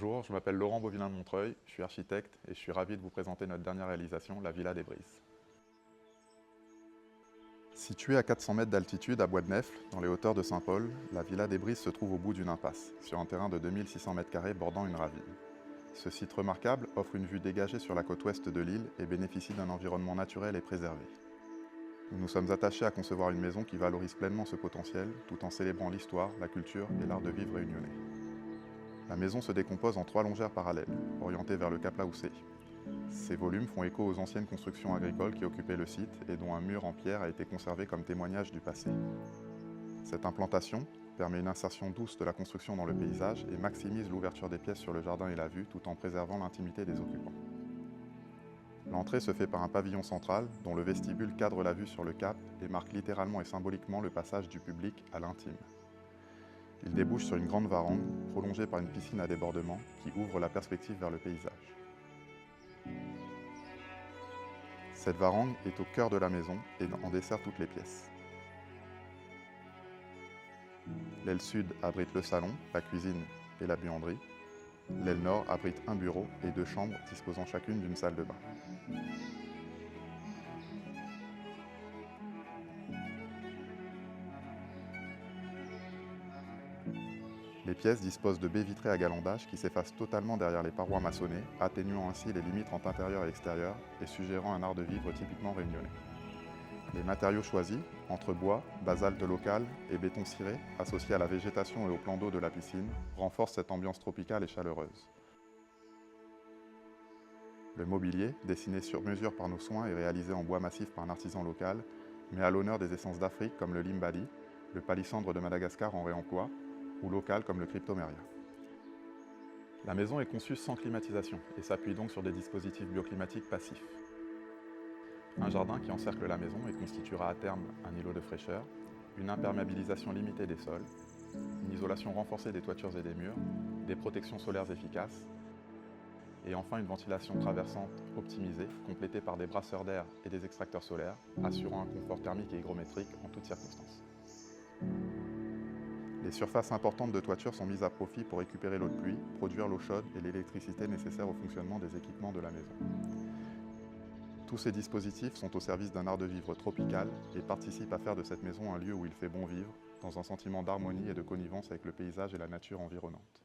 Bonjour, je m'appelle Laurent Beauvillain de Montreuil, je suis architecte et je suis ravi de vous présenter notre dernière réalisation, la Villa des Brises. Située à 400 mètres d'altitude à Bois-de-Nèfles, dans les hauteurs de Saint-Paul, la Villa des Brises se trouve au bout d'une impasse, sur un terrain de 2600 m² bordant une ravine. Ce site remarquable offre une vue dégagée sur la côte ouest de l'île et bénéficie d'un environnement naturel et préservé. Nous nous sommes attachés à concevoir une maison qui valorise pleinement ce potentiel, tout en célébrant l'histoire, la culture et l'art de vivre réunionnais. La maison se décompose en 3 longères parallèles, orientées vers le Cap Laoussé. Ces volumes font écho aux anciennes constructions agricoles qui occupaient le site et dont un mur en pierre a été conservé comme témoignage du passé. Cette implantation permet une insertion douce de la construction dans le paysage et maximise l'ouverture des pièces sur le jardin et la vue tout en préservant l'intimité des occupants. L'entrée se fait par un pavillon central dont le vestibule cadre la vue sur le cap et marque littéralement et symboliquement le passage du public à l'intime. Il débouche sur une grande varangue, prolongée par une piscine à débordement qui ouvre la perspective vers le paysage. Cette varangue est au cœur de la maison et en dessert toutes les pièces. L'aile sud abrite le salon, la cuisine et la buanderie. L'aile nord abrite un bureau et 2 chambres disposant chacune d'une salle de bain. Les pièces disposent de baies vitrées à galandage qui s'effacent totalement derrière les parois maçonnées, atténuant ainsi les limites entre intérieur et extérieur et suggérant un art de vivre typiquement réunionnais. Les matériaux choisis, entre bois, basalte local et béton ciré, associés à la végétation et au plan d'eau de la piscine, renforcent cette ambiance tropicale et chaleureuse. Le mobilier, dessiné sur mesure par nos soins et réalisé en bois massif par un artisan local, met à l'honneur des essences d'Afrique comme le limbali, le palissandre de Madagascar en réemploi, ou local comme le cryptomeria. La maison est conçue sans climatisation et s'appuie donc sur des dispositifs bioclimatiques passifs. Un jardin qui encercle la maison et constituera à terme un îlot de fraîcheur, une imperméabilisation limitée des sols, une isolation renforcée des toitures et des murs, des protections solaires efficaces, et enfin une ventilation traversante optimisée, complétée par des brasseurs d'air et des extracteurs solaires, assurant un confort thermique et hygrométrique en toutes circonstances. Les surfaces importantes de toiture sont mises à profit pour récupérer l'eau de pluie, produire l'eau chaude et l'électricité nécessaire au fonctionnement des équipements de la maison. Tous ces dispositifs sont au service d'un art de vivre tropical et participent à faire de cette maison un lieu où il fait bon vivre, dans un sentiment d'harmonie et de connivence avec le paysage et la nature environnante.